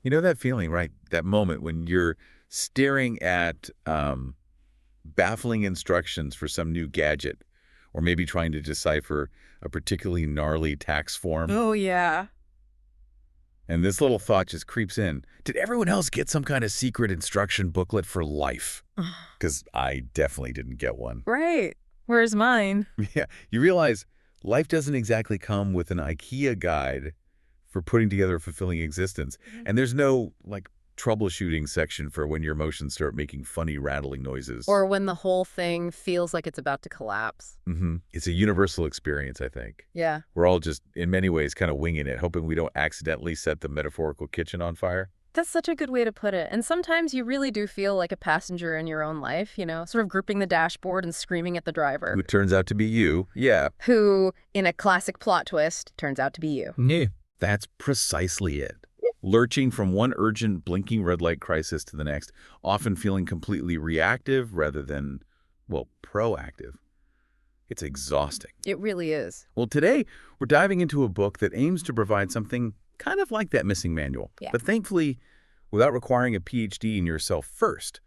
You know that feeling, right? That moment when you're staring at baffling instructions for some new gadget, or maybe trying to decipher a particularly gnarly tax form. Oh, yeah. And this little thought just creeps in. Did everyone else get some kind of secret instruction booklet for life? Because I definitely didn't get one. Right. Where's mine? Yeah, you realize life doesn't exactly come with an IKEA guide for putting together a fulfilling existence. And there's no, like, troubleshooting section for when your emotions start making funny rattling noises. Or when the whole thing feels like it's about to collapse. It's a universal experience, I think. Yeah. We're all just, in many ways, kind of winging it, hoping we don't accidentally set the metaphorical kitchen on fire. That's such a good way to put it. And sometimes you really do feel like a passenger in your own life, sort of gripping the dashboard and screaming at the driver. Who turns out to be you. Yeah. Who, in a classic plot twist, turns out to be you. Yeah. That's precisely it. Lurching from one urgent, blinking red light crisis to the next, often feeling completely reactive rather than, well, proactive. It's exhausting. It really is. Well, today, we're diving into a book that aims to provide something kind of like that missing manual. Yeah. But thankfully, without requiring a PhD in yourself first,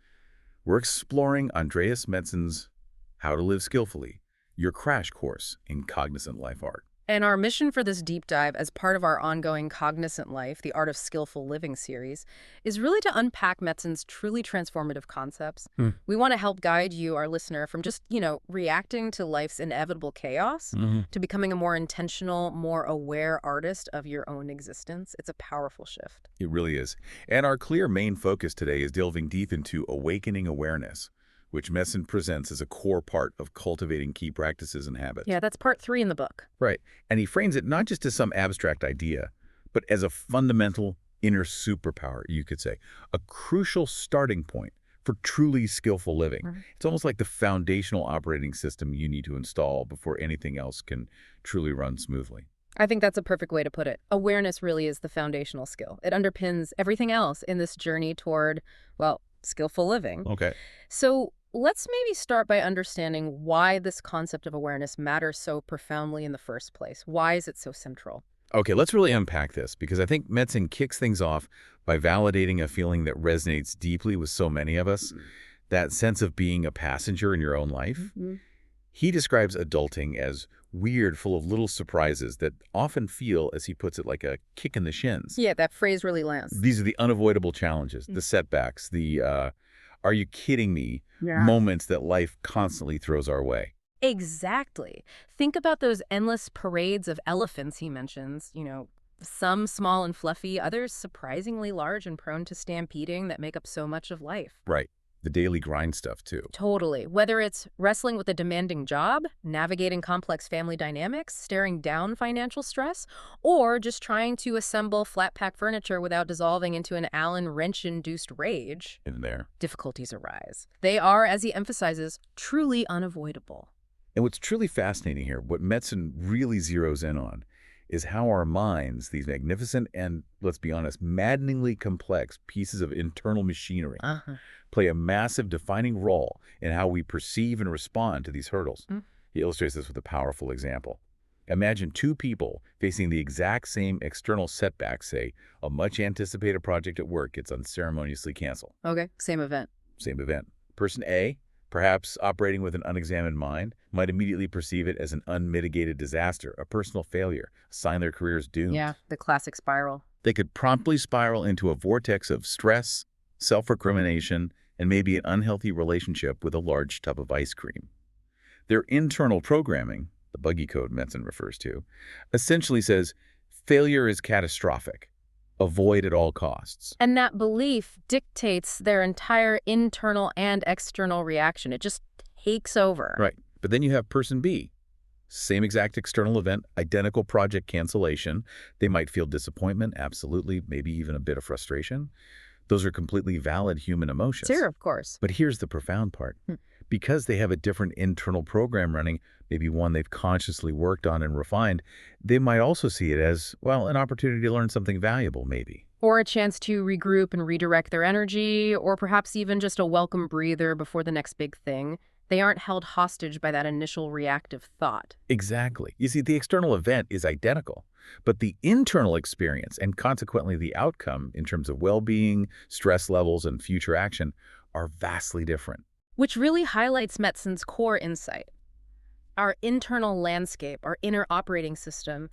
we're exploring Andreas Metzen's How to Live Skillfully, your crash course in cognizant life art. And our mission for this deep dive as part of our ongoing Cognizant Life, the Art of Skillful Living series, is really to unpack Metzen's truly transformative concepts. We want to help guide you, our listener, from just, reacting to life's inevitable chaos to becoming a more intentional, more aware artist of your own existence. It's a powerful shift. It really is. And our clear main focus today is delving deep into awakening awareness, which Metzen presents as a core part of cultivating key practices and habits. Yeah, that's part 3 in the book. Right. And he frames it not just as some abstract idea, but as a fundamental inner superpower, you could say, a crucial starting point for truly skillful living. It's almost like the foundational operating system you need to install before anything else can truly run smoothly. I think that's a perfect way to put it. Awareness really is the foundational skill. It underpins everything else in this journey toward, well, skillful living. Okay. So let's maybe start by understanding why this concept of awareness matters so profoundly in the first place. Why is it so central? Okay, let's really unpack this, because I think Metzen kicks things off by validating a feeling that resonates deeply with so many of us, that sense of being a passenger in your own life. He describes adulting as weird, full of little surprises that often feel, as he puts it, like a kick in the shins. Yeah, that phrase really lands. These are the unavoidable challenges, the setbacks, the are you kidding me moments that life constantly throws our way. Exactly. Think about those endless parades of elephants he mentions, some small and fluffy, others surprisingly large and prone to stampeding that make up so much of life. Right. The daily grind stuff, too. Totally. Whether it's wrestling with a demanding job, navigating complex family dynamics, staring down financial stress, or just trying to assemble flat-pack furniture without dissolving into an Allen wrench-induced rage, In there. difficulties arise. They are, as he emphasizes, truly unavoidable. And what's truly fascinating here, what Metzen really zeroes in on, is how our minds, these magnificent and, let's be honest, maddeningly complex pieces of internal machinery, play a massive defining role in how we perceive and respond to these hurdles. He illustrates this with a powerful example. Imagine two people facing the exact same external setback, say a much-anticipated project at work gets unceremoniously canceled. Okay, same event. Same event. Person A, perhaps operating with an unexamined mind, might immediately perceive it as an unmitigated disaster, a personal failure, a sign their career is doomed. Yeah, the classic spiral. They could promptly spiral into a vortex of stress, self-recrimination, and maybe an unhealthy relationship with a large tub of ice cream. Their internal programming, the buggy code Metzen refers to, essentially says failure is catastrophic. Avoid at all costs. And that belief dictates their entire internal and external reaction. It just takes over. Right. But then you have person B. Same exact external event, identical project cancellation. They might feel disappointment, absolutely, maybe even a bit of frustration. Those are completely valid human emotions. Sure, of course. But here's the profound part. Because they have a different internal program running, maybe one they've consciously worked on and refined, they might also see it as, well, an opportunity to learn something valuable, maybe. Or a chance to regroup and redirect their energy, or perhaps even just a welcome breather before the next big thing. They aren't held hostage by that initial reactive thought. Exactly. You see, the external event is identical, but the internal experience and consequently the outcome in terms of well-being, stress levels, and future action are vastly different. Which really highlights Metzen's core insight. Our internal landscape, our inner operating system,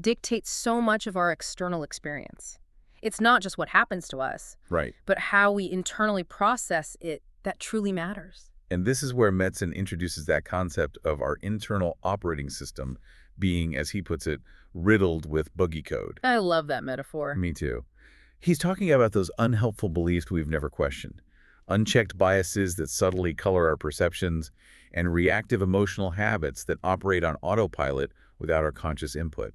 dictates so much of our external experience. It's not just what happens to us, Right. but how we internally process it that truly matters. And this is where Metzen introduces that concept of our internal operating system being, as he puts it, riddled with buggy code. I love that metaphor. Me too. He's talking about those unhelpful beliefs we've never questioned, unchecked biases that subtly color our perceptions, and reactive emotional habits that operate on autopilot without our conscious input.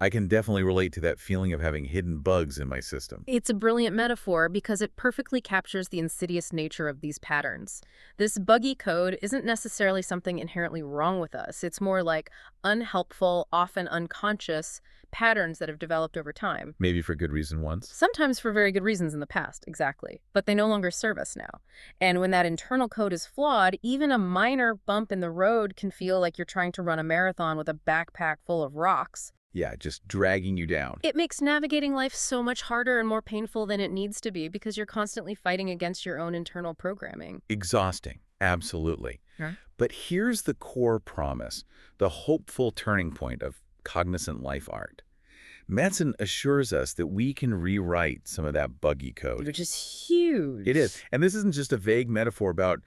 I can definitely relate to that feeling of having hidden bugs in my system. It's a brilliant metaphor because it perfectly captures the insidious nature of these patterns. This buggy code isn't necessarily something inherently wrong with us. It's more like unhelpful, often unconscious patterns that have developed over time. Maybe for good reason once. Sometimes for very good reasons in the past, exactly. But they no longer serve us now. And when that internal code is flawed, even a minor bump in the road can feel like you're trying to run a marathon with a backpack full of rocks. Yeah, just dragging you down. It makes navigating life so much harder and more painful than it needs to be because you're constantly fighting against your own internal programming. Exhausting, absolutely. Yeah. But here's the core promise, the hopeful turning point of cognizant life art. Metzen assures us that we can rewrite some of that buggy code. Which is huge. It is. And this isn't just a vague metaphor about,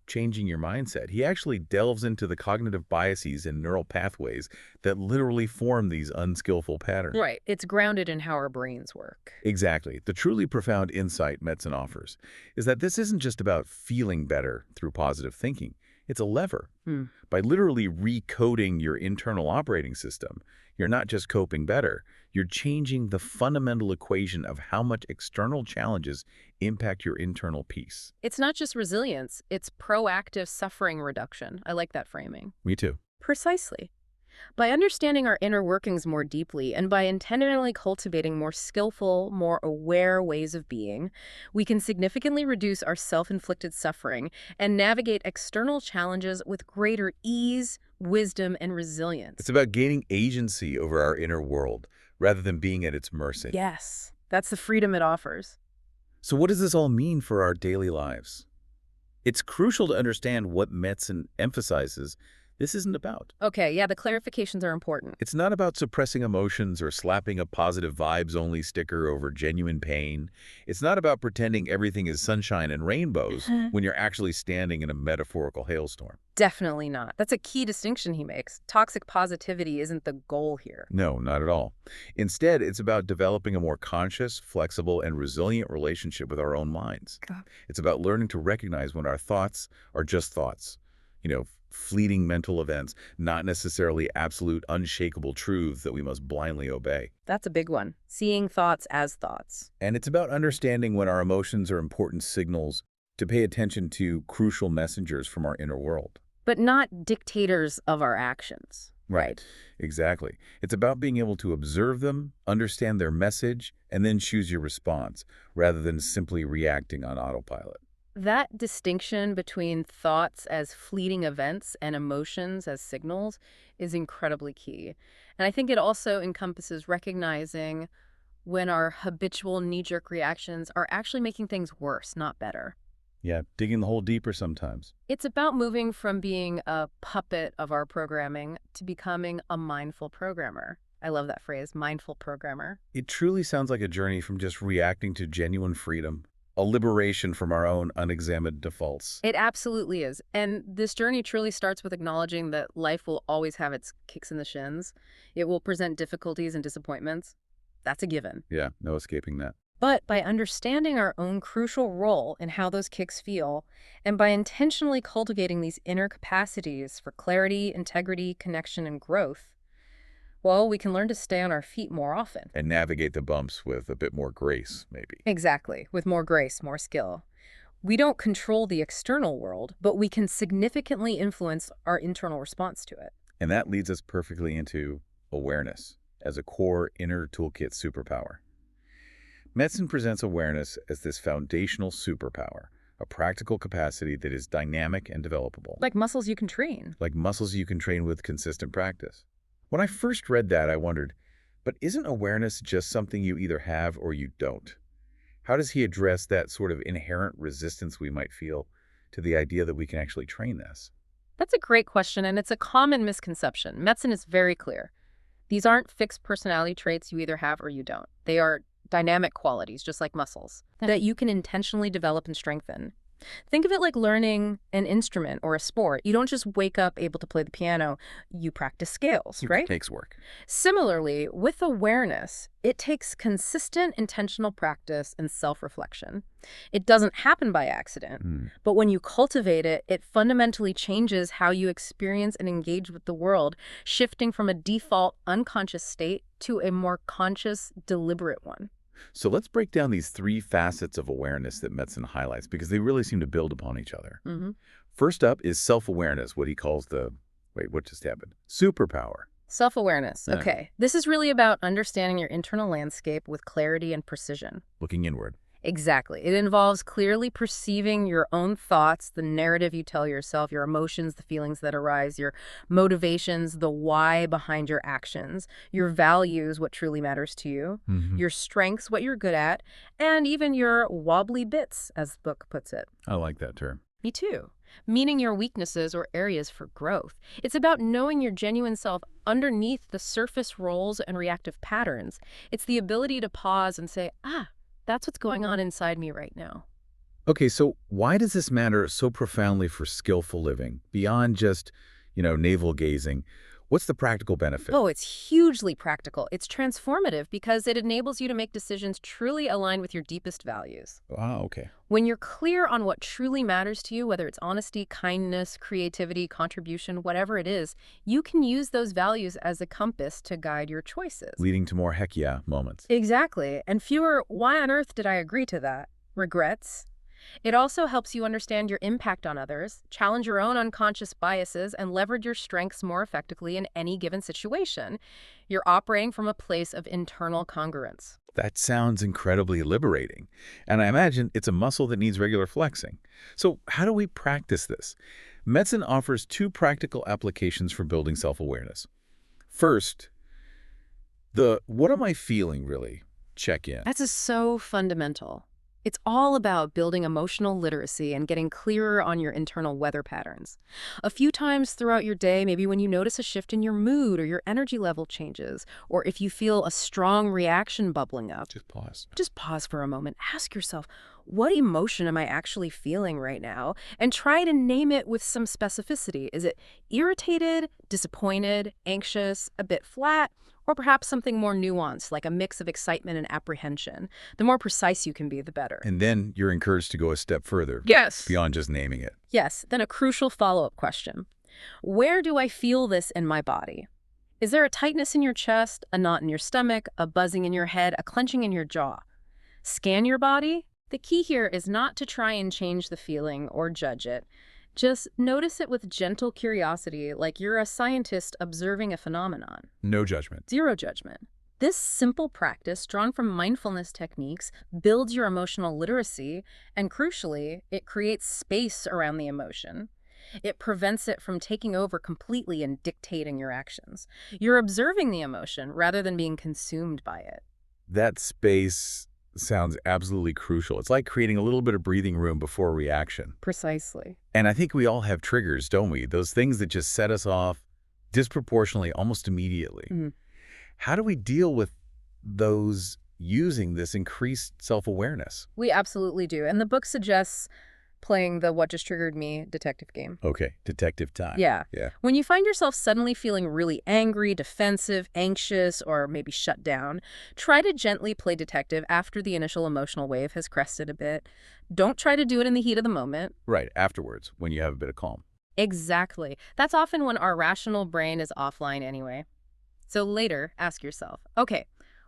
changing your mindset. He actually delves into the cognitive biases and neural pathways that literally form these unskillful patterns. Right. It's grounded in how our brains work. Exactly. The truly profound insight Metzen offers is that this isn't just about feeling better through positive thinking. It's a lever. By literally recoding your internal operating system, you're not just coping better, you're changing the fundamental equation of how much external challenges impact your internal peace. It's not just resilience, it's proactive suffering reduction. I like that framing. Me too. Precisely. By understanding our inner workings more deeply and by intentionally cultivating more skillful, more aware ways of being, we can significantly reduce our self-inflicted suffering and navigate external challenges with greater ease, wisdom, and resilience. It's about gaining agency over our inner world rather than being at its mercy. Yes, that's the freedom it offers. So what does this all mean for our daily lives? It's crucial to understand what Metzen emphasizes this isn't about. Okay, yeah, the clarifications are important. It's not about suppressing emotions or slapping a positive vibes-only sticker over genuine pain. It's not about pretending everything is sunshine and rainbows when you're actually standing in a metaphorical hailstorm. Definitely not. That's a key distinction he makes. Toxic positivity isn't the goal here. No, not at all. Instead, it's about developing a more conscious, flexible, and resilient relationship with our own minds. It's about learning to recognize when our thoughts are just thoughts. Fleeting mental events, not necessarily absolute unshakable truths that we must blindly obey. That's a big one. Seeing thoughts as thoughts. And it's about understanding when our emotions are important signals to pay attention to crucial messengers from our inner world. But not dictators of our actions. Right. Exactly. It's about being able to observe them, understand their message, and then choose your response, rather than simply reacting on autopilot. That distinction between thoughts as fleeting events and emotions as signals is incredibly key. And I think it also encompasses recognizing when our habitual knee-jerk reactions are actually making things worse, not better. Yeah, digging the hole deeper sometimes. It's about moving from being a puppet of our programming to becoming a mindful programmer. I love that phrase, mindful programmer. It truly sounds like a journey from just reacting to genuine freedom, a liberation from our own unexamined defaults. It absolutely is. And this journey truly starts with acknowledging that life will always have its kicks in the shins. It will present difficulties and disappointments. That's a given. Yeah, no escaping that. But by understanding our own crucial role in how those kicks feel, and by intentionally cultivating these inner capacities for clarity, integrity, connection, and growth, well, we can learn to stay on our feet more often. And navigate the bumps with a bit more grace, maybe. Exactly, with more grace, more skill. We don't control the external world, but we can significantly influence our internal response to it. And that leads us perfectly into awareness as a core inner toolkit superpower. Metzen presents awareness as this foundational superpower, a practical capacity that is dynamic and developable. Like muscles you can train. Like muscles you can train with consistent practice. When I first read that, I wondered, but isn't awareness just something you either have or you don't? How does he address that sort of inherent resistance we might feel to the idea that we can actually train this? That's a great question, and it's a common misconception. Metzen is very clear. These aren't fixed personality traits you either have or you don't. They are dynamic qualities, just like muscles, that you can intentionally develop and strengthen. Think of it like learning an instrument or a sport. You don't just wake up able to play the piano. You practice scales, right? It takes work. Similarly, with awareness, it takes consistent, intentional practice and self-reflection. It doesn't happen by accident, but when you cultivate it, it fundamentally changes how you experience and engage with the world, shifting from a default unconscious state to a more conscious, deliberate one. So let's break down these three facets of awareness that Metzen highlights, because they really seem to build upon each other. First up is self-awareness, what he calls the, wait, what just happened? Superpower. Self-awareness. Okay. This is really about understanding your internal landscape with clarity and precision. Looking inward. Exactly. It involves clearly perceiving your own thoughts, the narrative you tell yourself, your emotions, the feelings that arise, your motivations, the why behind your actions, your values, what truly matters to you, your strengths, what you're good at, and even your wobbly bits, as the book puts it. I like that term. Me too. Meaning your weaknesses or areas for growth. It's about knowing your genuine self underneath the surface roles and reactive patterns. It's the ability to pause and say, that's what's going on inside me right now. Okay, so why does this matter so profoundly for skillful living, beyond just, navel gazing? What's the practical benefit? Oh, it's hugely practical. It's transformative because it enables you to make decisions truly aligned with your deepest values. Ah, okay. When you're clear on what truly matters to you, whether it's honesty, kindness, creativity, contribution, whatever it is, you can use those values as a compass to guide your choices. Leading to more heck yeah moments. Exactly. And fewer, why on earth did I agree to that? Regrets. It also helps you understand your impact on others, challenge your own unconscious biases, and leverage your strengths more effectively in any given situation. You're operating from a place of internal congruence. That sounds incredibly liberating. And I imagine it's a muscle that needs regular flexing. So how do we practice this? Metzen offers two practical applications for building self-awareness. First, the what am I feeling really? Check in. That's so fundamental. It's all about building emotional literacy and getting clearer on your internal weather patterns. A few times throughout your day, maybe when you notice a shift in your mood or your energy level changes, or if you feel a strong reaction bubbling up. Just pause. Just pause for a moment. Ask yourself, what emotion am I actually feeling right now? And try to name it with some specificity. Is it irritated, disappointed, anxious, a bit flat? Or perhaps something more nuanced, like a mix of excitement and apprehension. The more precise you can be, the better. And then you're encouraged to go a step further. Yes. Beyond just naming it. Yes. Then a crucial follow-up question. Where do I feel this in my body? Is there a tightness in your chest, a knot in your stomach, a buzzing in your head, a clenching in your jaw? Scan your body. The key here is not to try and change the feeling or judge it. Just notice it with gentle curiosity, like you're a scientist observing a phenomenon. No judgment. Zero judgment. This simple practice, drawn from mindfulness techniques, builds your emotional literacy, and crucially, it creates space around the emotion. It prevents it from taking over completely and dictating your actions. You're observing the emotion rather than being consumed by it. That space sounds absolutely crucial. It's like creating a little bit of breathing room before reaction. Precisely. And I think we all have triggers, don't we? Those things that just set us off disproportionately, almost immediately. How do we deal with those using this increased self-awareness? We absolutely do. And the book suggests playing the what just triggered me detective game. Okay, detective time. Yeah. Yeah. When you find yourself suddenly feeling really angry, defensive, anxious, or maybe shut down, try to gently play detective after the initial emotional wave has crested a bit. Don't try to do it in the heat of the moment. Right, afterwards, when you have a bit of calm. Exactly. That's often when our rational brain is offline anyway. So later, ask yourself, okay,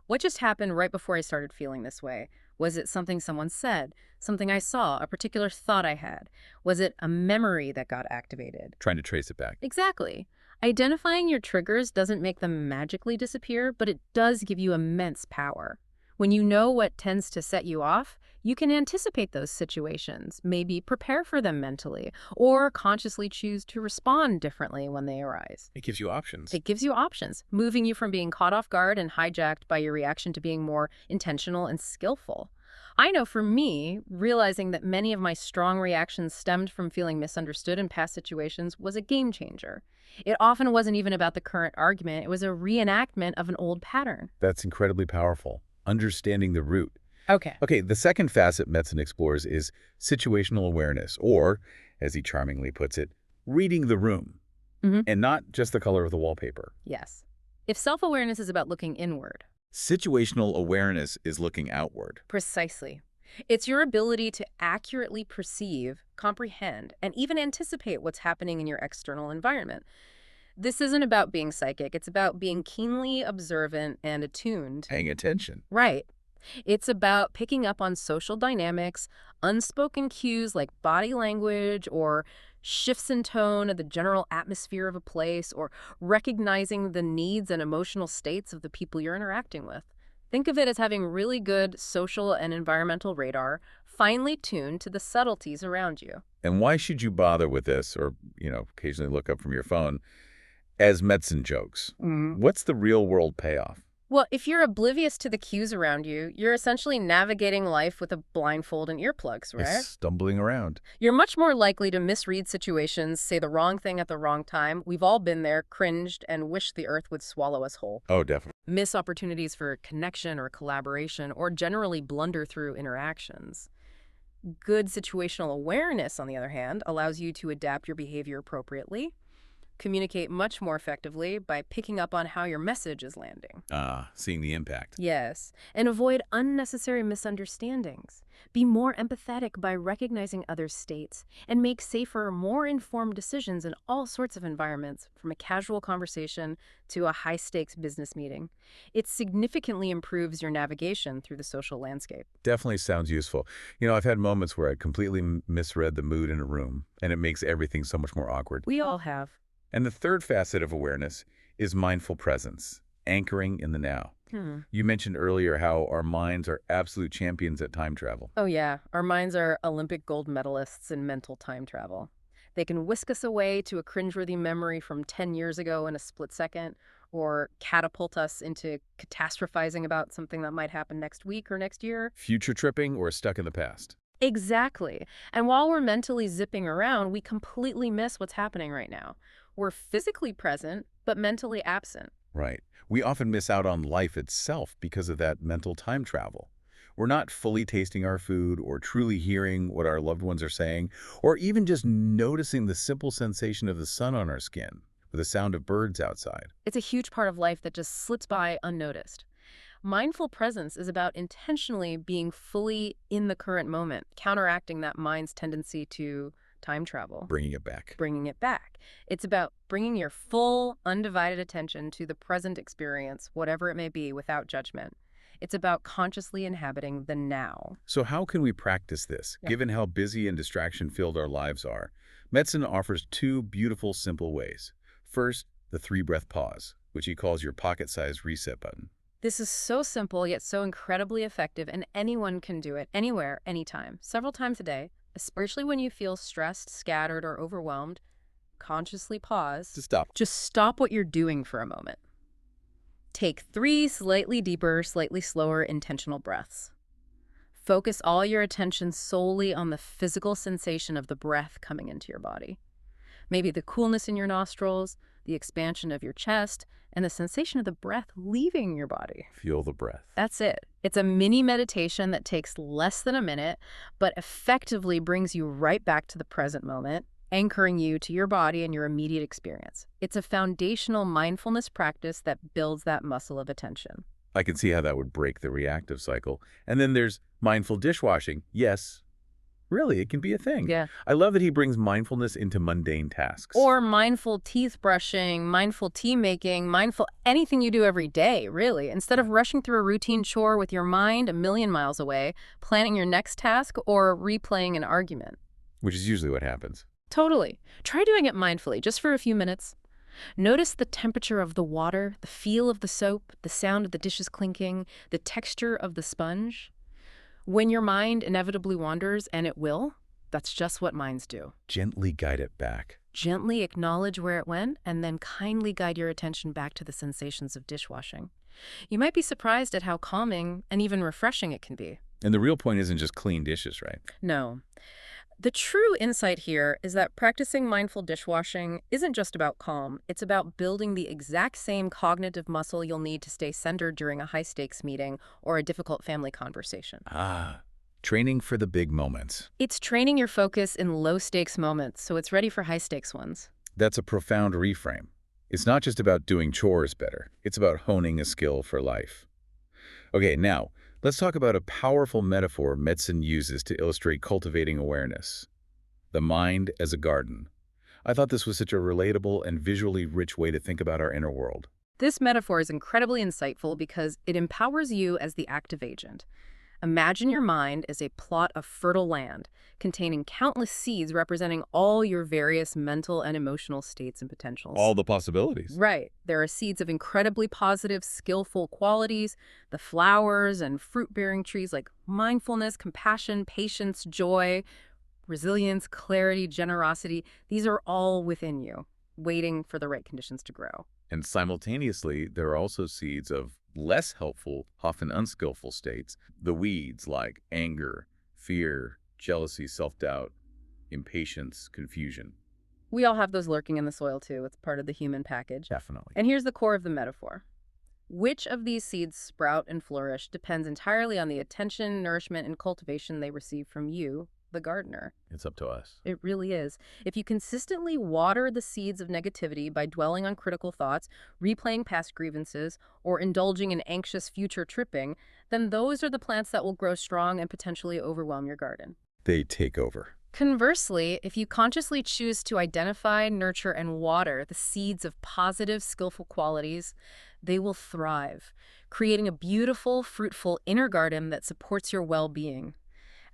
what just happened right before I started feeling this way? Was it something someone said, something I saw, a particular thought I had? Was it a memory that got activated? Trying to trace it back. Exactly. Identifying your triggers doesn't make them magically disappear, but it does give you immense power. When you know what tends to set you off, you can anticipate those situations, maybe prepare for them mentally, or consciously choose to respond differently when they arise. It gives you options. It gives you options, moving you from being caught off guard and hijacked by your reaction to being more intentional and skillful. I know for me, realizing that many of my strong reactions stemmed from feeling misunderstood in past situations was a game changer. It often wasn't even about the current argument, it was a reenactment of an old pattern. That's incredibly powerful. Understanding the root. Okay. Okay, the second facet Metzen explores is situational awareness, or, as he charmingly puts it, reading the room, and not just the color of the wallpaper. Yes. If self-awareness is about looking inward. Situational awareness is looking outward. Precisely. It's your ability to accurately perceive, comprehend, and even anticipate what's happening in your external environment. This isn't about being psychic. It's about being keenly observant and attuned. Paying attention. Right. It's about picking up on social dynamics, unspoken cues like body language or shifts in tone of the general atmosphere of a place, or recognizing the needs and emotional states of the people you're interacting with. Think of it as having really good social and environmental radar, finely tuned to the subtleties around you. And why should you bother with this, or, occasionally look up from your phone, as Metzen jokes? What's the real-world payoff? Well, if you're oblivious to the cues around you, you're essentially navigating life with a blindfold and earplugs, right? It's stumbling around. You're much more likely to misread situations, say the wrong thing at the wrong time. We've all been there, cringed, and wished the earth would swallow us whole. Oh, definitely. Miss opportunities for connection or collaboration, or generally blunder through interactions. Good situational awareness, on the other hand, allows you to adapt your behavior appropriately, communicate much more effectively by picking up on how your message is landing. Seeing the impact. Yes, and avoid unnecessary misunderstandings. Be more empathetic by recognizing others' states, and make safer, more informed decisions in all sorts of environments, from a casual conversation to a high-stakes business meeting. It significantly improves your navigation through the social landscape. Definitely sounds useful. I've had moments where I completely misread the mood in a room, and it makes everything so much more awkward. We all have. And the third facet of awareness is mindful presence, anchoring in the now. You mentioned earlier how our minds are absolute champions at time travel. Oh yeah, our minds are Olympic gold medalists in mental time travel. They can whisk us away to a cringeworthy memory from 10 years ago in a split second, or catapult us into catastrophizing about something that might happen next week or next year. Future tripping or stuck in the past. Exactly. And while we're mentally zipping around, we completely miss what's happening right now. We're physically present, but mentally absent. Right. We often miss out on life itself because of that mental time travel. We're not fully tasting our food or truly hearing what our loved ones are saying, or even just noticing the simple sensation of the sun on our skin or the sound of birds outside. It's a huge part of life that just slips by unnoticed. Mindful presence is about intentionally being fully in the current moment, counteracting that mind's tendency to time travel. Bringing it back. Bringing it back. It's about bringing your full, undivided attention to the present experience, whatever it may be, without judgment. It's about consciously inhabiting the now. So how can we practice this, given how busy and distraction-filled our lives are? Metzen offers two beautiful, simple ways. First, the 3-breath pause, which he calls your pocket-sized reset button. This is so simple, yet so incredibly effective, and anyone can do it, anywhere, anytime, several times a day, especially when you feel stressed, scattered, or overwhelmed. Consciously pause. Just stop what you're doing for a moment. Take 3 slightly deeper, slightly slower, intentional breaths. Focus all your attention solely on the physical sensation of the breath coming into your body. Maybe the coolness in your nostrils, the expansion of your chest, and the sensation of the breath leaving your body. Feel the breath. That's it. It's a mini meditation that takes less than a minute, but effectively brings you right back to the present moment, anchoring you to your body and your immediate experience. It's a foundational mindfulness practice that builds that muscle of attention. I can see how that would break the reactive cycle. And then there's mindful dishwashing. Yes, really, it can be a thing. Yeah. I love that he brings mindfulness into mundane tasks. Or mindful teeth brushing, mindful tea making, mindful anything you do every day, really. Instead of rushing through a routine chore with your mind a million miles away, planning your next task, or replaying an argument. Which is usually what happens. Totally. Try doing it mindfully, just for a few minutes. Notice the temperature of the water, the feel of the soap, the sound of the dishes clinking, the texture of the sponge. When your mind inevitably wanders, and it will, that's just what minds do. Gently guide it back. Gently acknowledge where it went, and then kindly guide your attention back to the sensations of dishwashing. You might be surprised at how calming and even refreshing it can be. And the real point isn't just clean dishes, right? No. The true insight here is that practicing mindful dishwashing isn't just about calm. It's about building the exact same cognitive muscle you'll need to stay centered during a high-stakes meeting or a difficult family conversation. Ah, training for the big moments. It's training your focus in low-stakes moments so it's ready for high-stakes ones. That's a profound reframe. It's not just about doing chores better. It's about honing a skill for life. Okay, now, let's talk about a powerful metaphor Metzen uses to illustrate cultivating awareness. The mind as a garden. I thought this was such a relatable and visually rich way to think about our inner world. This metaphor is incredibly insightful because it empowers you as the active agent. Imagine your mind as a plot of fertile land, containing countless seeds representing all your various mental and emotional states and potentials. All the possibilities. Right. There are seeds of incredibly positive, skillful qualities, the flowers and fruit-bearing trees like mindfulness, compassion, patience, joy, resilience, clarity, generosity. These are all within you, waiting for the right conditions to grow. And simultaneously, there are also seeds of less helpful, often unskillful states, the weeds like anger, fear, jealousy, self-doubt, impatience, confusion. We all have those lurking in the soil too. It's part of the human package. Definitely. And here's the core of the metaphor. Which of these seeds sprout and flourish depends entirely on the attention, nourishment, and cultivation they receive from you, the gardener. It's up to us. It really is. If you consistently water the seeds of negativity by dwelling on critical thoughts, replaying past grievances, or indulging in anxious future tripping, then those are the plants that will grow strong and potentially overwhelm your garden. They take over. Conversely, if you consciously choose to identify, nurture, and water the seeds of positive, skillful qualities, they will thrive, creating a beautiful, fruitful inner garden that supports your well-being.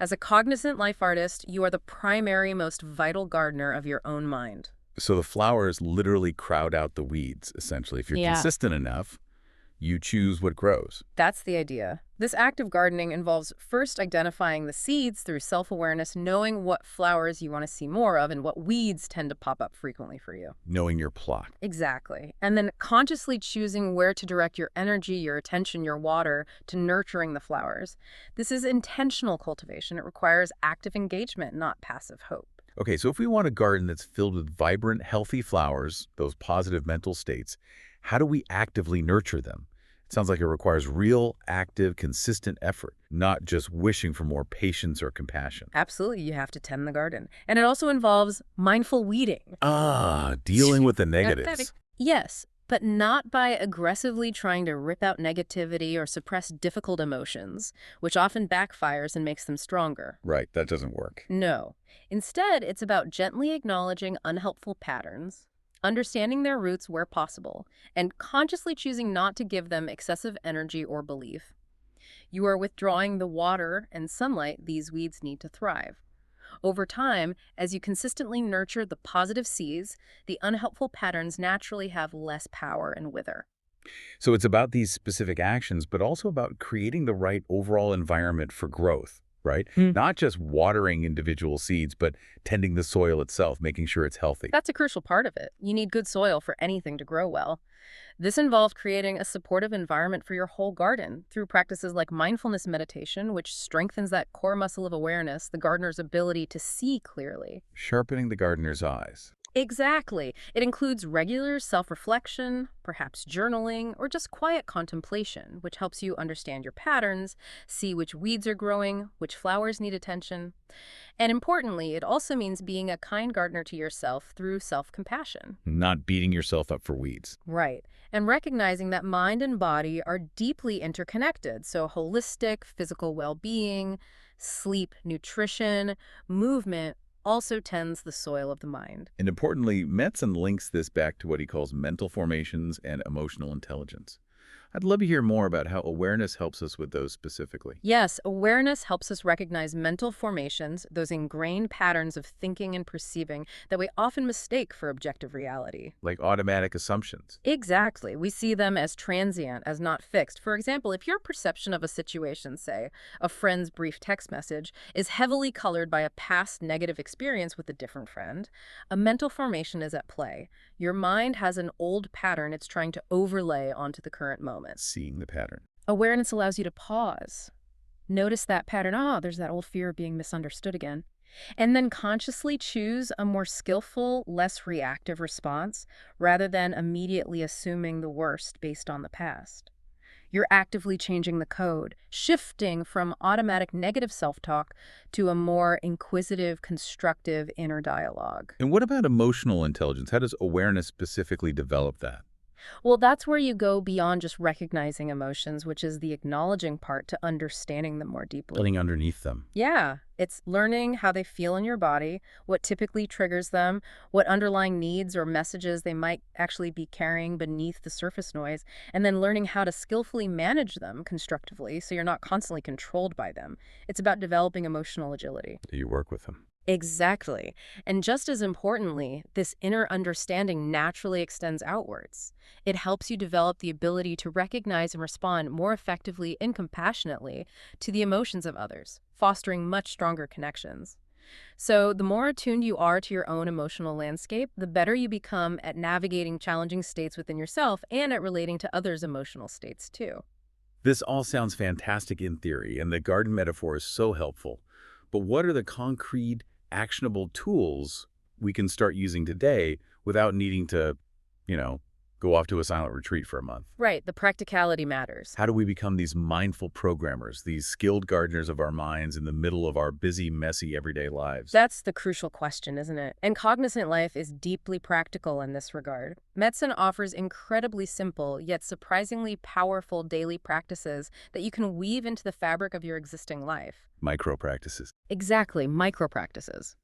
As a cognizant life artist, you are the primary, most vital gardener of your own mind. So the flowers literally crowd out the weeds, essentially. If you're consistent enough, you choose what grows. That's the idea. This act of gardening involves first identifying the seeds through self-awareness, knowing what flowers you want to see more of and what weeds tend to pop up frequently for you. Knowing your plot. Exactly. And then consciously choosing where to direct your energy, your attention, your water to nurturing the flowers. This is intentional cultivation. It requires active engagement, not passive hope. Okay, so if we want a garden that's filled with vibrant, healthy flowers, those positive mental states, how do we actively nurture them? It sounds like it requires real, active, consistent effort, not just wishing for more patience or compassion. Absolutely, you have to tend the garden. And it also involves mindful weeding. Ah, dealing with the negatives. Yes, but not by aggressively trying to rip out negativity or suppress difficult emotions, which often backfires and makes them stronger. Right, that doesn't work. No. Instead, it's about gently acknowledging unhelpful patterns, understanding their roots where possible, and consciously choosing not to give them excessive energy or belief. You are withdrawing the water and sunlight these weeds need to thrive. Over time, as you consistently nurture the positive seeds, the unhelpful patterns naturally have less power and wither. So it's about these specific actions, but also about creating the right overall environment for growth, right? Not just watering individual seeds, but tending the soil itself, making sure it's healthy. That's a crucial part of it. You need good soil for anything to grow well. This involved creating a supportive environment for your whole garden through practices like mindfulness meditation, which strengthens that core muscle of awareness, the gardener's ability to see clearly. Sharpening the gardener's eyes. Exactly. It includes regular self-reflection, perhaps journaling, or just quiet contemplation, which helps you understand your patterns, see which weeds are growing, which flowers need attention. And importantly, it also means being a kind gardener to yourself through self-compassion. Not beating yourself up for weeds. Right. And recognizing that mind and body are deeply interconnected. So holistic, physical well-being, sleep, nutrition, movement, also tends the soil of the mind. And importantly, Metzen links this back to what he calls mental formations and emotional intelligence. I'd love to hear more about how awareness helps us with those specifically. Yes, awareness helps us recognize mental formations, those ingrained patterns of thinking and perceiving that we often mistake for objective reality. Like automatic assumptions. Exactly. We see them as transient, as not fixed. For example, if your perception of a situation, say, a friend's brief text message, is heavily colored by a past negative experience with a different friend, a mental formation is at play. Your mind has an old pattern it's trying to overlay onto the current moment. Seeing the pattern. Awareness allows you to pause. Notice that pattern. Oh, there's that old fear of being misunderstood again. And then consciously choose a more skillful, less reactive response rather than immediately assuming the worst based on the past. You're actively changing the code, shifting from automatic negative self-talk to a more inquisitive, constructive inner dialogue. And what about emotional intelligence? How does awareness specifically develop that? Well, that's where you go beyond just recognizing emotions, which is the acknowledging part, to understanding them more deeply. Getting underneath them. Yeah, it's learning how they feel in your body, what typically triggers them, what underlying needs or messages they might actually be carrying beneath the surface noise, and then learning how to skillfully manage them constructively so you're not constantly controlled by them. It's about developing emotional agility. Do you work with them? Exactly. And just as importantly, this inner understanding naturally extends outwards. It helps you develop the ability to recognize and respond more effectively and compassionately to the emotions of others, fostering much stronger connections. So the more attuned you are to your own emotional landscape, the better you become at navigating challenging states within yourself and at relating to others' emotional states too. This all sounds fantastic in theory, and the garden metaphor is so helpful. But what are the concrete, actionable tools we can start using today without needing to, go off to a silent retreat for a month? Right, the practicality matters. How do we become these mindful programmers, these skilled gardeners of our minds in the middle of our busy, messy, everyday lives? That's the crucial question, isn't it? And cognizant life is deeply practical in this regard. Metzen offers incredibly simple, yet surprisingly powerful daily practices that you can weave into the fabric of your existing life. Micro practices. Exactly, micro practices.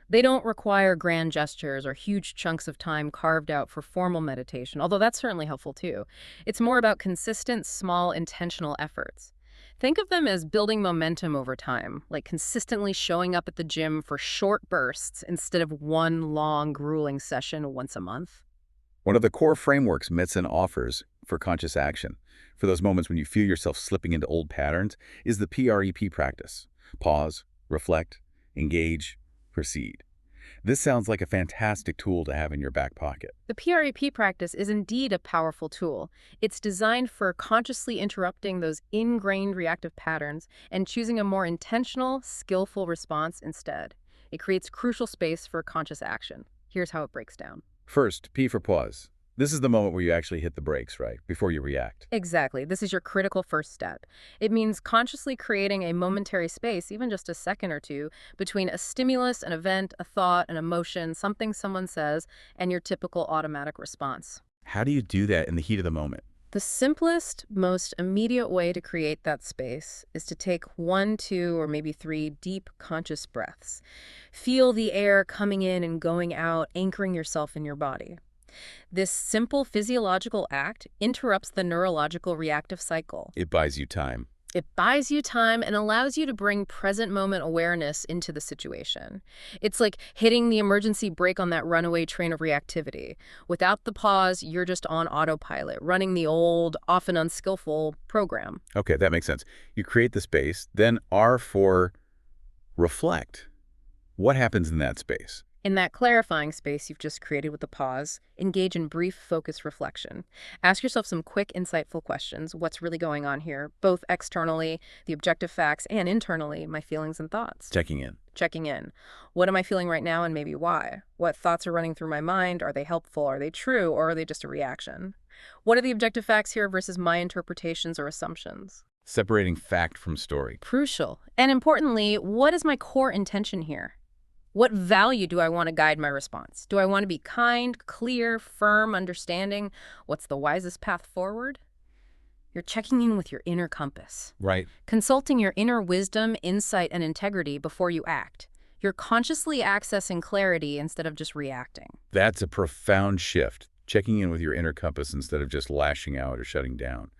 They don't require grand gestures or huge chunks of time carved out for formal meditation, although that's certainly helpful too. It's more about consistent, small, intentional efforts. Think of them as building momentum over time, like consistently showing up at the gym for short bursts instead of one long, grueling session once a month. One of the core frameworks Metzen offers for conscious action, for those moments when you feel yourself slipping into old patterns, is the PREP practice. Pause, reflect, engage, proceed. This sounds like a fantastic tool to have in your back pocket. The PREP practice is indeed a powerful tool. It's designed for consciously interrupting those ingrained reactive patterns and choosing a more intentional, skillful response instead. It creates crucial space for conscious action. Here's how it breaks down. First, P for pause. This is the moment where you actually hit the brakes, right? Before you react. Exactly. This is your critical first step. It means consciously creating a momentary space, even just a second or two, between a stimulus, an event, a thought, an emotion, something someone says, and your typical automatic response. How do you do that in the heat of the moment? The simplest, most immediate way to create that space is to take 1, 2, or maybe 3 deep, conscious breaths. Feel the air coming in and going out, anchoring yourself in your body. This simple physiological act interrupts the neurological reactive cycle. It buys you time. It buys you time and allows you to bring present moment awareness into the situation. It's like hitting the emergency brake on that runaway train of reactivity. Without the pause, you're just on autopilot, running the old, often unskillful program. Okay, that makes sense. You create the space, then R for reflect. What happens in that space? In that clarifying space you've just created with the pause, engage in brief, focused reflection. Ask yourself some quick, insightful questions. What's really going on here? Both externally, the objective facts, and internally, my feelings and thoughts. Checking in. Checking in. What am I feeling right now and maybe why? What thoughts are running through my mind? Are they helpful? Are they true? Or are they just a reaction? What are the objective facts here versus my interpretations or assumptions? Separating fact from story. Crucial. And importantly, what is my core intention here? What value do I want to guide my response? Do I want to be kind, clear, firm, understanding? What's the wisest path forward? You're checking in with your inner compass. Right. Consulting your inner wisdom, insight, and integrity before you act. You're consciously accessing clarity instead of just reacting. That's a profound shift. Checking in with your inner compass instead of just lashing out or shutting down.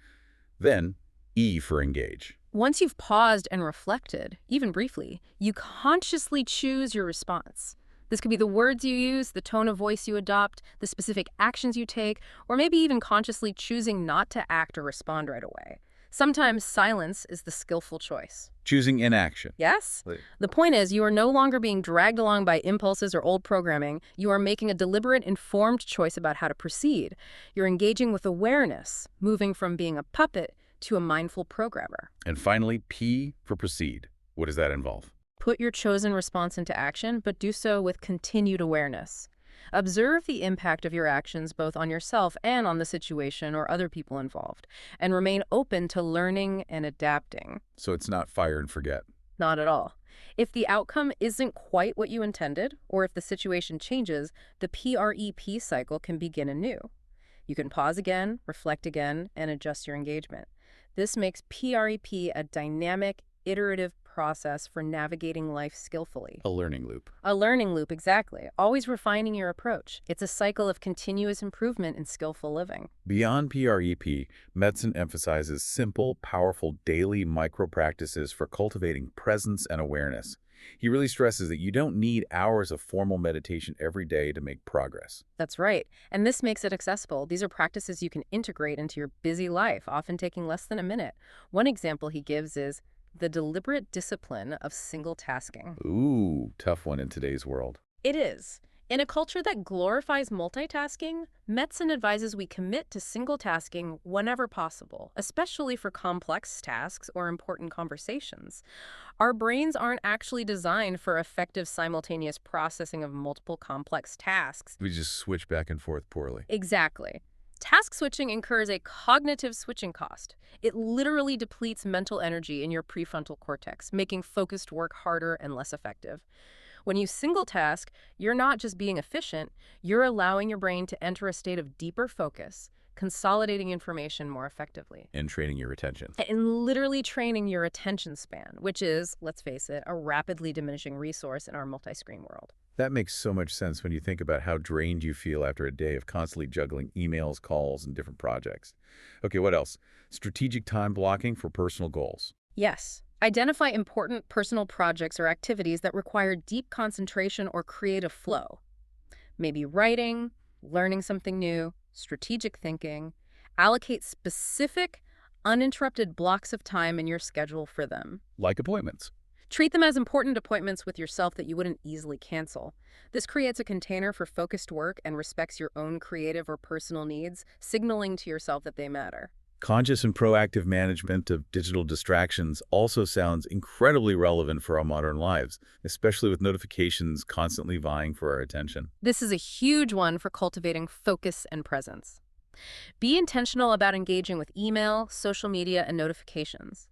Then, E for engage. Once you've paused and reflected, even briefly, you consciously choose your response. This could be the words you use, the tone of voice you adopt, the specific actions you take, or maybe even consciously choosing not to act or respond right away. Sometimes silence is the skillful choice. Choosing inaction. Yes? The point is, you are no longer being dragged along by impulses or old programming. You are making a deliberate, informed choice about how to proceed. You're engaging with awareness, moving from being a puppet to a mindful programmer. And finally, P for proceed. What does that involve? Put your chosen response into action, but do so with continued awareness. Observe the impact of your actions both on yourself and on the situation or other people involved, and remain open to learning and adapting. So it's not fire and forget. Not at all. If the outcome isn't quite what you intended, or if the situation changes, the PREP cycle can begin anew. You can pause again, reflect again, and adjust your engagement. This makes PREP a dynamic, iterative process for navigating life skillfully. A learning loop. A learning loop, exactly. Always refining your approach. It's a cycle of continuous improvement in skillful living. Beyond PREP, Metzen emphasizes simple, powerful daily micro-practices for cultivating presence and awareness. He really stresses that you don't need hours of formal meditation every day to make progress. That's right. And this makes it accessible. These are practices you can integrate into your busy life, often taking less than a minute. One example he gives is the deliberate discipline of single tasking. Ooh, tough one in today's world. It is. In a culture that glorifies multitasking, Metzen advises we commit to single tasking whenever possible, especially for complex tasks or important conversations. Our brains aren't actually designed for effective simultaneous processing of multiple complex tasks. We just switch back and forth poorly. Exactly. Task switching incurs a cognitive switching cost. It literally depletes mental energy in your prefrontal cortex, making focused work harder and less effective. When you single task, you're not just being efficient, you're allowing your brain to enter a state of deeper focus, consolidating information more effectively. And training your attention. And literally training your attention span, which is, let's face it, a rapidly diminishing resource in our multi-screen world. That makes so much sense when you think about how drained you feel after a day of constantly juggling emails, calls, and different projects. Okay, what else? Strategic time blocking for personal goals. Yes. Identify important personal projects or activities that require deep concentration or creative flow. Maybe writing, learning something new, strategic thinking. Allocate specific, uninterrupted blocks of time in your schedule for them. Like appointments. Treat them as important appointments with yourself that you wouldn't easily cancel. This creates a container for focused work and respects your own creative or personal needs, signaling to yourself that they matter. Conscious and proactive management of digital distractions also sounds incredibly relevant for our modern lives, especially with notifications constantly vying for our attention. This is a huge one for cultivating focus and presence. Be intentional about engaging with email, social media, and notifications.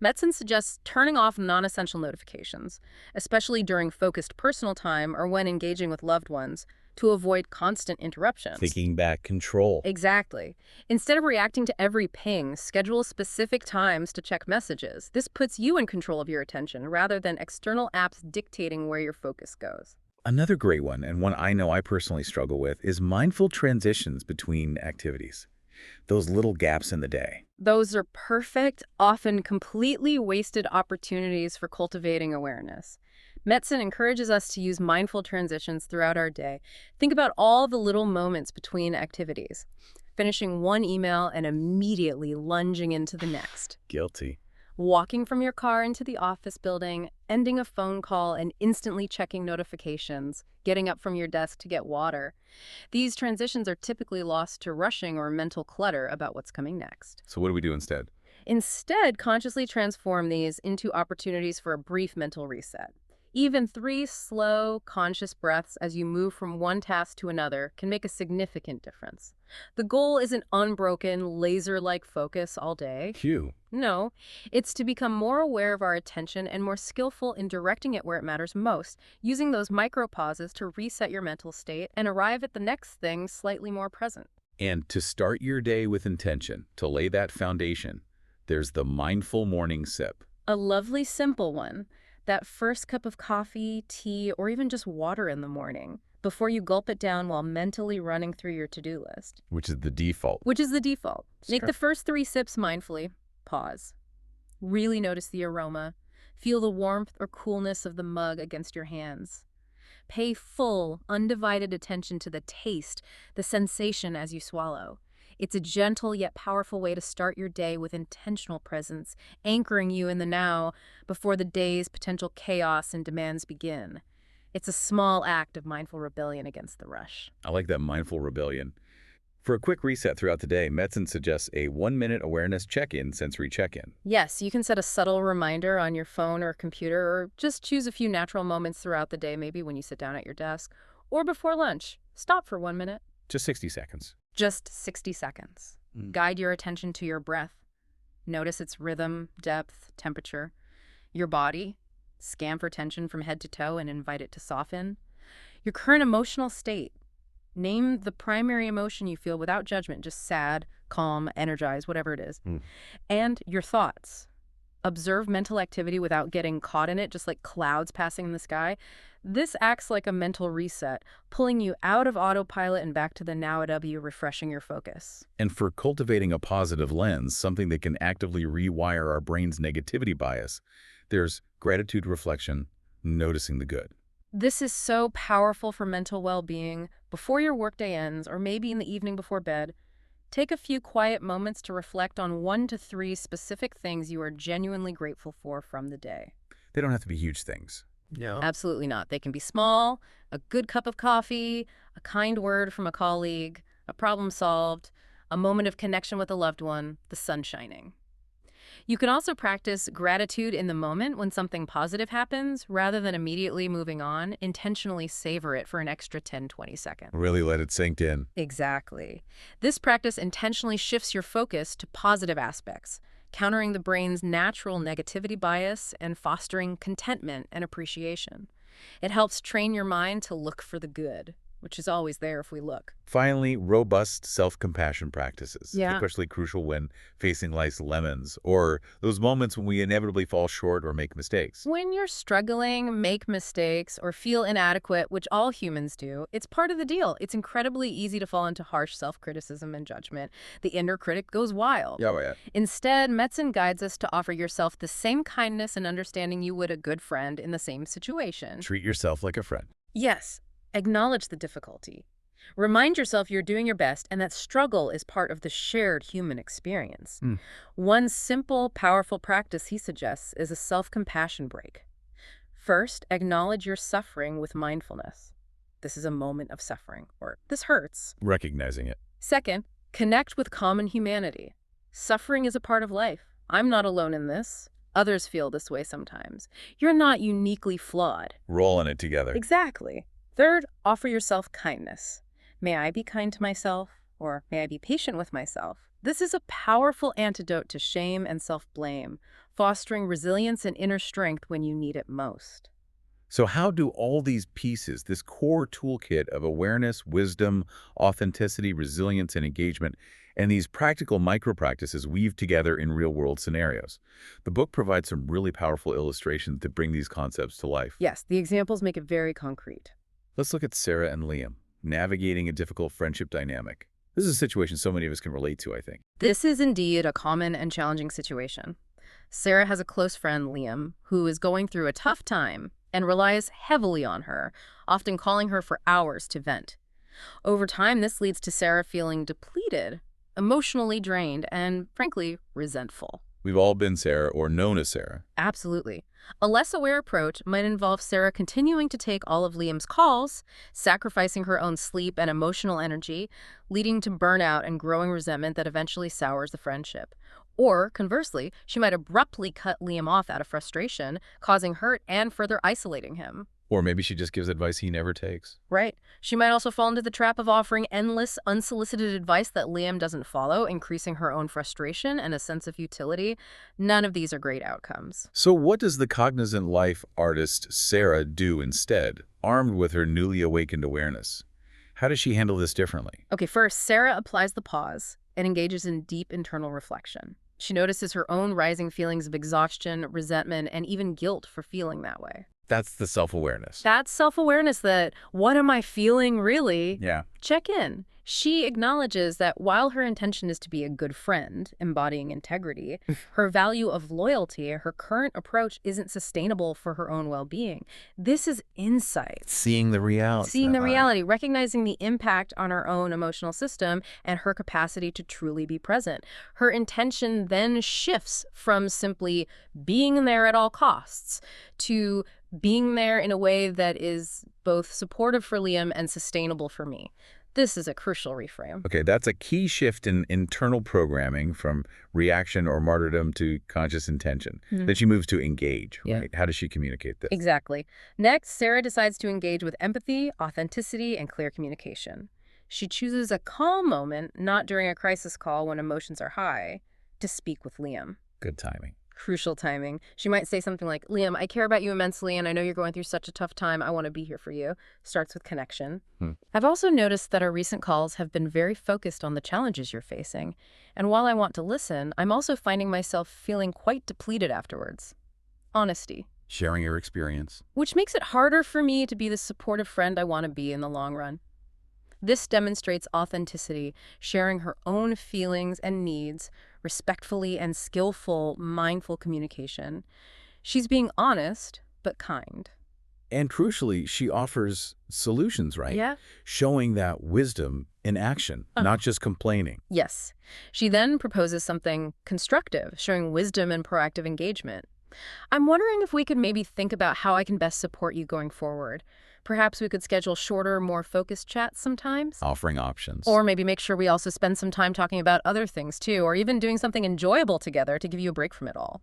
Metzen suggests turning off non-essential notifications, especially during focused personal time or when engaging with loved ones, to avoid constant interruptions. Taking back control. Exactly. Instead of reacting to every ping, schedule specific times to check messages. This puts you in control of your attention rather than external apps dictating where your focus goes. Another great one, and one I know I personally struggle with, is mindful transitions between activities. Those little gaps in the day. Those are perfect, often completely wasted opportunities for cultivating awareness. Metzen encourages us to use mindful transitions throughout our day. Think about all the little moments between activities. Finishing one email and immediately lunging into the next. Guilty. Walking from your car into the office building, ending a phone call and instantly checking notifications, getting up from your desk to get water. These transitions are typically lost to rushing or mental clutter about what's coming next. So what do we do instead? Instead, consciously transform these into opportunities for a brief mental reset. Even 3 slow, conscious breaths as you move from one task to another can make a significant difference. The goal isn't unbroken, laser-like focus all day. Cue. No, it's to become more aware of our attention and more skillful in directing it where it matters most, using those micro-pauses to reset your mental state and arrive at the next thing slightly more present. And to start your day with intention, to lay that foundation, there's the mindful morning sip. A lovely, simple one. That first cup of coffee, tea, or even just water in the morning, before you gulp it down while mentally running through your to-do list. Which is the default. Make the first 3 sips mindfully. Pause. Really notice the aroma. Feel the warmth or coolness of the mug against your hands. Pay full, undivided attention to the taste, the sensation as you swallow. It's a gentle yet powerful way to start your day with intentional presence, anchoring you in the now before the day's potential chaos and demands begin. It's a small act of mindful rebellion against the rush. I like that mindful rebellion. For a quick reset throughout the day, Metzen suggests a 1-minute awareness check-in, sensory check-in. Yes, you can set a subtle reminder on your phone or computer, or just choose a few natural moments throughout the day, maybe when you sit down at your desk, or before lunch. Stop for 1 minute. Just 60 seconds. Just 60 seconds. Guide your attention to your breath. Notice its rhythm, depth, temperature. Your body. Scan for tension from head to toe and invite it to soften. Your current emotional state. Name the primary emotion you feel without judgment, just sad, calm, energized, whatever it is. And your thoughts. Observe mental activity without getting caught in it, just like clouds passing in the sky. This acts like a mental reset, pulling you out of autopilot and back to the now-W, refreshing your focus. And for cultivating a positive lens, something that can actively rewire our brain's negativity bias, there's gratitude reflection, noticing the good. This is so powerful for mental well-being. Before your workday ends, or maybe in the evening before bed, take a few quiet moments to reflect on 1 to 3 specific things you are genuinely grateful for from the day. They don't have to be huge things. No. Absolutely not. They can be small, a good cup of coffee, a kind word from a colleague, a problem solved, a moment of connection with a loved one, the sun shining. You can also practice gratitude in the moment when something positive happens, rather than immediately moving on. Intentionally savor it for an extra 10-20 seconds. Really let it sink in. Exactly. This practice intentionally shifts your focus to positive aspects, countering the brain's natural negativity bias and fostering contentment and appreciation. It helps train your mind to look for the good, which is always there if we look. Finally, robust self-compassion practices, Yeah. especially crucial when facing life's lemons or those moments when we inevitably fall short or make mistakes. When you're struggling, make mistakes, or feel inadequate, which all humans do, it's part of the deal. It's incredibly easy to fall into harsh self-criticism and judgment. The inner critic goes wild. Yeah. Instead, Metzen guides us to offer yourself the same kindness and understanding you would a good friend in the same situation. Treat yourself like a friend. Yes. Acknowledge the difficulty. Remind yourself you're doing your best and that struggle is part of the shared human experience. One simple, powerful practice he suggests is a self-compassion break. First, acknowledge your suffering with mindfulness. This is a moment of suffering, or this hurts. Recognizing it. Second, connect with common humanity. Suffering is a part of life. I'm not alone in this. Others feel this way sometimes. You're not uniquely flawed. Roll in it together. Exactly. Third, offer yourself kindness. May I be kind to myself, or may I be patient with myself? This is a powerful antidote to shame and self-blame, fostering resilience and inner strength when you need it most. So how do all these pieces, this core toolkit of awareness, wisdom, authenticity, resilience, and engagement, and these practical micro-practices weave together in real-world scenarios? The book provides some really powerful illustrations that bring these concepts to life. Yes, the examples make it very concrete. Let's look at Sarah and Liam, navigating a difficult friendship dynamic. This is a situation so many of us can relate to, I think. This is indeed a common and challenging situation. Sarah has a close friend, Liam, who is going through a tough time and relies heavily on her, often calling her for hours to vent. Over time, this leads to Sarah feeling depleted, emotionally drained, and, frankly, resentful. We've all been Sarah or known as Sarah. Absolutely. A less aware approach might involve Sarah continuing to take all of Liam's calls, sacrificing her own sleep and emotional energy, leading to burnout and growing resentment that eventually sours the friendship. Or, conversely, she might abruptly cut Liam off out of frustration, causing hurt and further isolating him. Or maybe she just gives advice he never takes. Right. She might also fall into the trap of offering endless, unsolicited advice that Liam doesn't follow, increasing her own frustration and a sense of futility. None of these are great outcomes. So what does the cognizant life artist Sarah do instead, armed with her newly awakened awareness? How does she handle this differently? Okay, first, Sarah applies the pause and engages in deep internal reflection. She notices her own rising feelings of exhaustion, resentment, and even guilt for feeling that way. That's the self-awareness. That's self-awareness, that what am I feeling really? Yeah. Check in. She acknowledges that while her intention is to be a good friend, embodying integrity, her value of loyalty, her current approach isn't sustainable for her own well-being. This is insight. Seeing the reality. Seeing the reality, recognizing the impact on her own emotional system and her capacity to truly be present. Her intention then shifts from simply being there at all costs to being there in a way that is both supportive for Liam and sustainable for me. This is a crucial reframe. Okay, that's a key shift in internal programming from reaction or martyrdom to conscious intention. Then she moves to engage, right? How does she communicate this? Exactly. Next, Sarah decides to engage with empathy, authenticity, and clear communication. She chooses a calm moment, not during a crisis call when emotions are high, to speak with Liam. Good timing. Crucial timing. She might say something like, Liam, I care about you immensely, and I know you're going through such a tough time. I want to be here for you. Starts with connection. I've also noticed that our recent calls have been very focused on the challenges you're facing. And while I want to listen, I'm also finding myself feeling quite depleted afterwards. Honesty. Sharing your experience. Which makes it harder for me to be the supportive friend I want to be in the long run. This demonstrates authenticity, sharing her own feelings and needs, respectfully and skillful, mindful communication. She's being honest, but kind. And crucially, she offers solutions, right? Yeah. Showing that wisdom in action, not just complaining. Yes. She then proposes something constructive, showing wisdom and proactive engagement. I'm wondering if we could maybe think about how I can best support you going forward. Perhaps we could schedule shorter, more focused chats sometimes. Offering options. Or maybe make sure we also spend some time talking about other things too, or even doing something enjoyable together to give you a break from it all.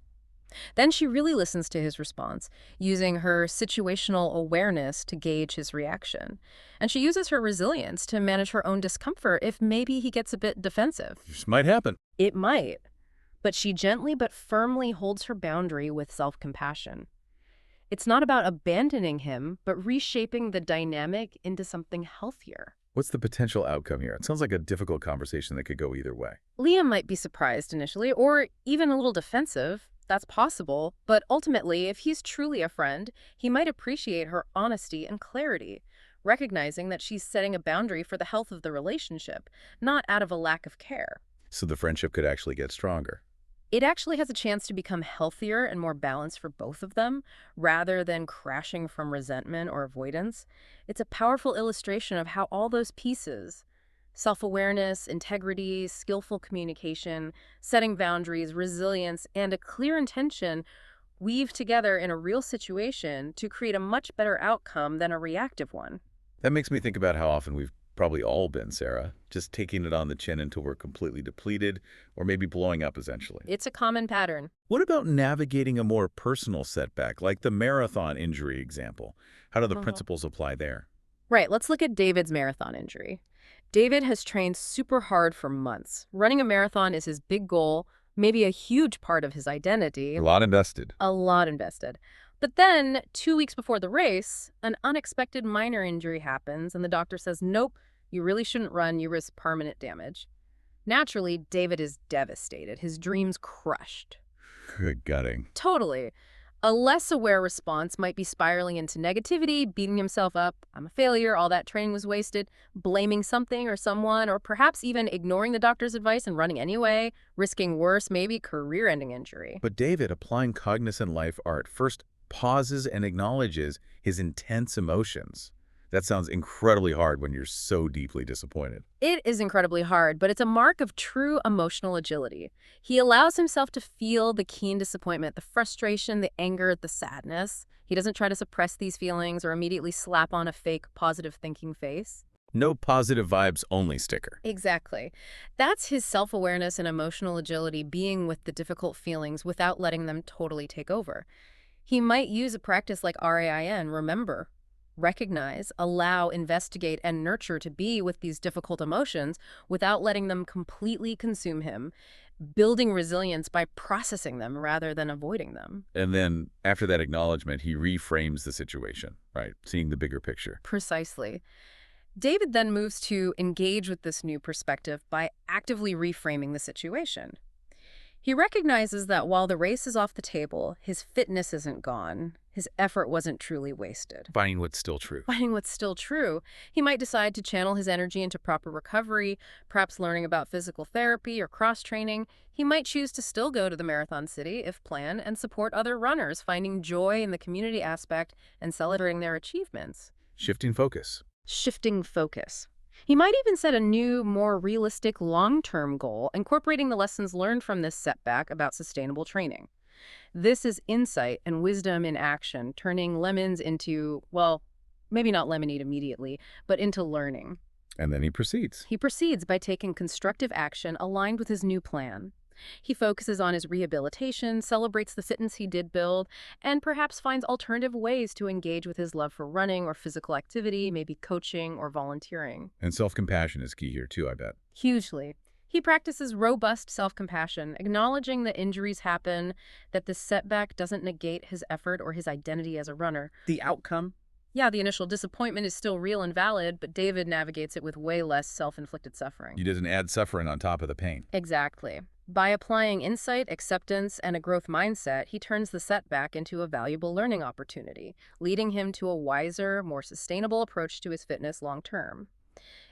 Then she really listens to his response, using her situational awareness to gauge his reaction. And she uses her resilience to manage her own discomfort if maybe he gets a bit defensive. This might happen. It might. But she gently but firmly holds her boundary with self-compassion. It's not about abandoning him, but reshaping the dynamic into something healthier. What's the potential outcome here? It sounds like a difficult conversation that could go either way. Liam might be surprised initially, or even a little defensive. That's possible. But ultimately, if he's truly a friend, he might appreciate her honesty and clarity, recognizing that she's setting a boundary for the health of the relationship, not out of a lack of care. So the friendship could actually get stronger. It actually has a chance to become healthier and more balanced for both of them, rather than crashing from resentment or avoidance. It's a powerful illustration of how all those pieces, self-awareness, integrity, skillful communication, setting boundaries, resilience, and a clear intention, weave together in a real situation to create a much better outcome than a reactive one. That makes me think about how often we've probably all been, Sarah, just taking it on the chin until we're completely depleted or maybe blowing up essentially. It's a common pattern. What about navigating a more personal setback, like the marathon injury example? How do the principles apply there? Right, let's look at David's marathon injury. David has trained super hard for months. Running a marathon is his big goal, maybe a huge part of his identity. A lot invested. A lot invested. But then, 2 weeks before the race, an unexpected minor injury happens, and the doctor says, nope, you really shouldn't run, you risk permanent damage. Naturally, David is devastated, his dreams crushed. Good gutting. Totally. A less aware response might be spiraling into negativity, beating himself up, I'm a failure, all that training was wasted, blaming something or someone, or perhaps even ignoring the doctor's advice and running anyway, risking worse, maybe career-ending injury. But David, applying cognizant life art, first pauses and acknowledges his intense emotions. That sounds incredibly hard when you're so deeply disappointed. It is incredibly hard, but it's a mark of true emotional agility. He allows himself to feel the keen disappointment, the frustration, the anger, the sadness. He doesn't try to suppress these feelings or immediately slap on a fake positive thinking face. No positive vibes only sticker. Exactly. That's his self-awareness and emotional agility, being with the difficult feelings without letting them totally take over. He might use a practice like RAIN, remember, recognize, allow, investigate, and nurture to be with these difficult emotions without letting them completely consume him, building resilience by processing them rather than avoiding them. And then after that acknowledgement, he reframes the situation, right? Seeing the bigger picture. Precisely. David then moves to engage with this new perspective by actively reframing the situation. He recognizes that while the race is off the table, his fitness isn't gone, His effort wasn't truly wasted. Finding what's still true. Finding what's still true, he might decide to channel his energy into proper recovery, perhaps learning about physical therapy or cross-training. He might choose to still go to the Marathon City if planned and support other runners, finding joy in the community aspect and celebrating their achievements. Shifting focus. Shifting focus. He might even set a new, more realistic long-term goal, incorporating the lessons learned from this setback about sustainable training. This is insight and wisdom in action, turning lemons into, well, maybe not lemonade immediately, but into learning. And then he proceeds. He proceeds by taking constructive action aligned with his new plan. He focuses on his rehabilitation, celebrates the fitness he did build, and perhaps finds alternative ways to engage with his love for running or physical activity, maybe coaching or volunteering. And self-compassion is key here too, I bet. Hugely. He practices robust self-compassion, acknowledging that injuries happen, that this setback doesn't negate his effort or his identity as a runner. The outcome? Yeah, the initial disappointment is still real and valid, but David navigates it with way less self-inflicted suffering. He doesn't add suffering on top of the pain. Exactly. By applying insight, acceptance, and a growth mindset, he turns the setback into a valuable learning opportunity, leading him to a wiser, more sustainable approach to his fitness long-term.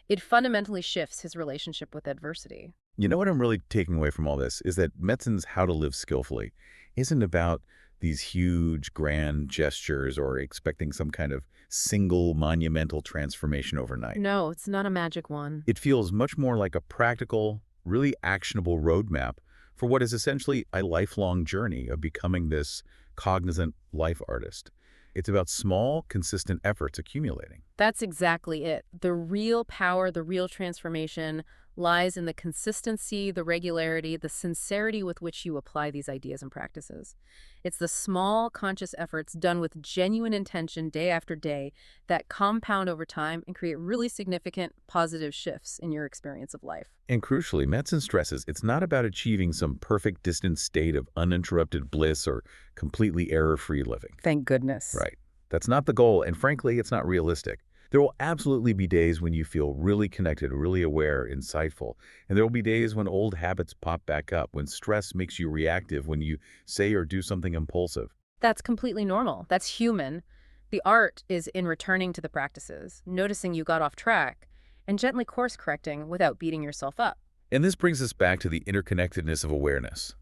It fundamentally shifts his relationship with adversity. You know what I'm really taking away from all this is that Metzen's How to Live Skillfully isn't about these huge, grand gestures or expecting some kind of single monumental transformation overnight. No, it's not a magic one. It feels much more like a practical, really actionable roadmap for what is essentially a lifelong journey of becoming this cognizant life artist. It's about small, consistent efforts accumulating. That's exactly it. The real power, the real transformation lies in the consistency, the regularity, the sincerity with which you apply these ideas and practices. It's the small, conscious efforts done with genuine intention day after day that compound over time and create really significant positive shifts in your experience of life. And crucially, Metzen stresses it's not about achieving some perfect distant state of uninterrupted bliss or completely error-free living. Thank goodness. Right. That's not the goal, and frankly, it's not realistic. There will absolutely be days when you feel really connected, really aware, insightful. And there will be days when old habits pop back up, when stress makes you reactive, when you say or do something impulsive. That's completely normal. That's human. The art is in returning to the practices, noticing you got off track, and gently course-correcting without beating yourself up. And this brings us back to the interconnectedness of awareness.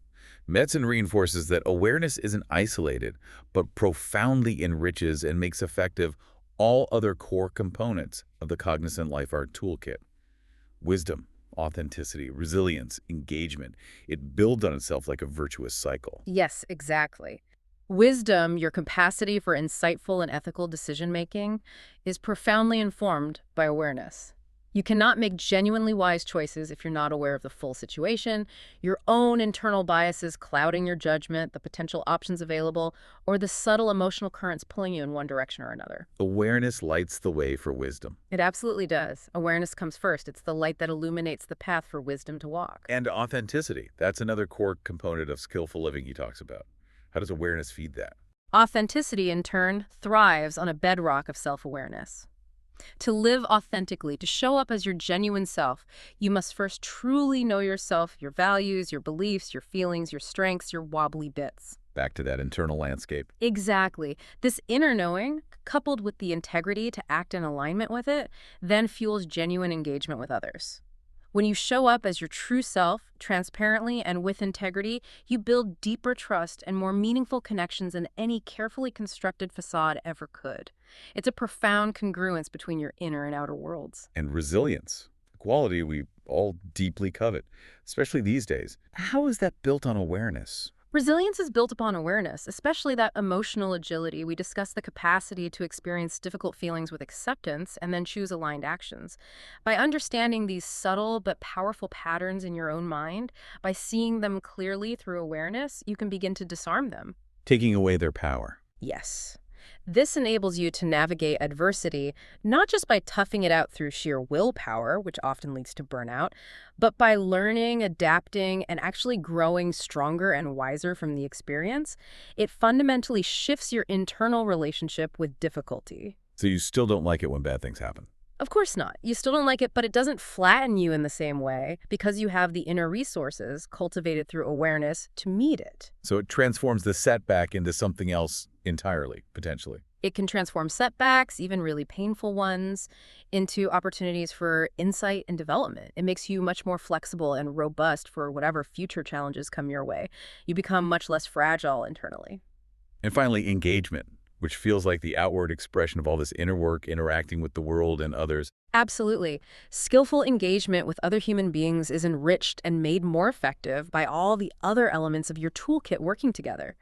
Metzen reinforces that awareness isn't isolated, but profoundly enriches and makes effective all other core components of the Cognizant Life Art Toolkit. Wisdom, authenticity, resilience, engagement. It builds on itself like a virtuous cycle. Yes, exactly. Wisdom, your capacity for insightful and ethical decision-making, is profoundly informed by awareness. You cannot make genuinely wise choices if you're not aware of the full situation, your own internal biases clouding your judgment, the potential options available, or the subtle emotional currents pulling you in one direction or another. Awareness lights the way for wisdom. It absolutely does. Awareness comes first. It's the light that illuminates the path for wisdom to walk. And authenticity. That's another core component of skillful living he talks about. How does awareness feed that? Authenticity, in turn, thrives on a bedrock of self-awareness. To live authentically, to show up as your genuine self, you must first truly know yourself, your values, your beliefs, your feelings, your strengths, your wobbly bits. Back to that internal landscape. Exactly. This inner knowing, coupled with the integrity to act in alignment with it, then fuels genuine engagement with others. When you show up as your true self, transparently and with integrity, you build deeper trust and more meaningful connections than any carefully constructed facade ever could. It's a profound congruence between your inner and outer worlds. And resilience, a quality we all deeply covet, especially these days. How is that built on awareness? Resilience is built upon awareness, especially that emotional agility. We discuss the capacity to experience difficult feelings with acceptance and then choose aligned actions. By understanding these subtle but powerful patterns in your own mind, by seeing them clearly through awareness, you can begin to disarm them. Taking away their power. Yes. This enables you to navigate adversity, not just by toughing it out through sheer willpower, which often leads to burnout, but by learning, adapting, and actually growing stronger and wiser from the experience. It fundamentally shifts your internal relationship with difficulty. So you still don't like it when bad things happen? Of course not. You still don't like it, but it doesn't flatten you in the same way because you have the inner resources cultivated through awareness to meet it. So it transforms the setback into something else entirely, potentially. It can transform setbacks, even really painful ones, into opportunities for insight and development. It makes you much more flexible and robust for whatever future challenges come your way. You become much less fragile internally. And finally, engagement, which feels like the outward expression of all this inner work, interacting with the world and others. Absolutely. Skillful engagement with other human beings is enriched and made more effective by all the other elements of your toolkit working together.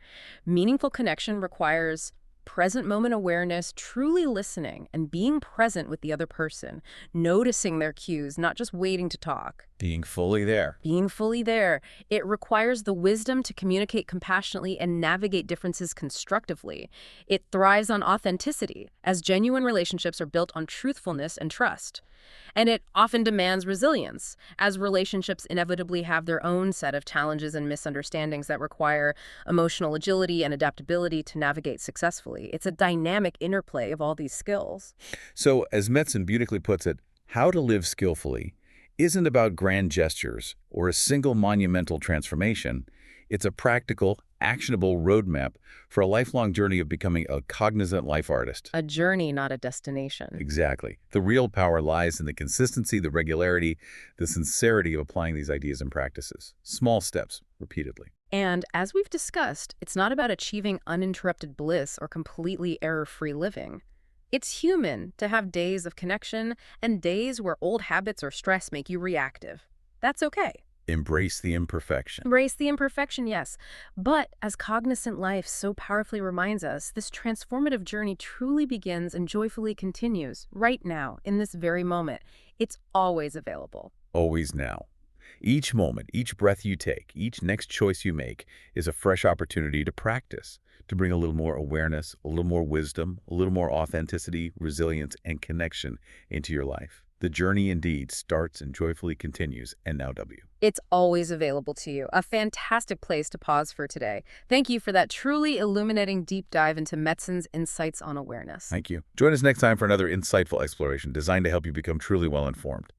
Meaningful connection requires present moment awareness, truly listening and being present with the other person, noticing their cues, not just waiting to talk. Being fully there. Being fully there. It requires the wisdom to communicate compassionately and navigate differences constructively. It thrives on authenticity, as genuine relationships are built on truthfulness and trust. And it often demands resilience, as relationships inevitably have their own set of challenges and misunderstandings that require emotional agility and adaptability to navigate successfully. It's a dynamic interplay of all these skills. So, as Metzen beautifully puts it, how to live skillfully isn't about grand gestures or a single monumental transformation. It's a practical, actionable roadmap for a lifelong journey of becoming a cognizant life artist. A journey, not a destination. Exactly. The real power lies in the consistency, the regularity, the sincerity of applying these ideas and practices. Small steps, repeatedly. And as we've discussed, it's not about achieving uninterrupted bliss or completely error-free living. It's human to have days of connection and days where old habits or stress make you reactive. That's okay. Embrace the imperfection. Embrace the imperfection, yes. But as cognizant life so powerfully reminds us, this transformative journey truly begins and joyfully continues right now, in this very moment. It's always available. Always now. Each moment, each breath you take, each next choice you make is a fresh opportunity to practice, to bring a little more awareness, a little more wisdom, a little more authenticity, resilience, and connection into your life. The journey indeed starts and joyfully continues, and now W. It's always available to you. A fantastic place to pause for today. Thank you for that truly illuminating deep dive into Metzen's insights on awareness. Thank you. Join us next time for another insightful exploration designed to help you become truly well-informed.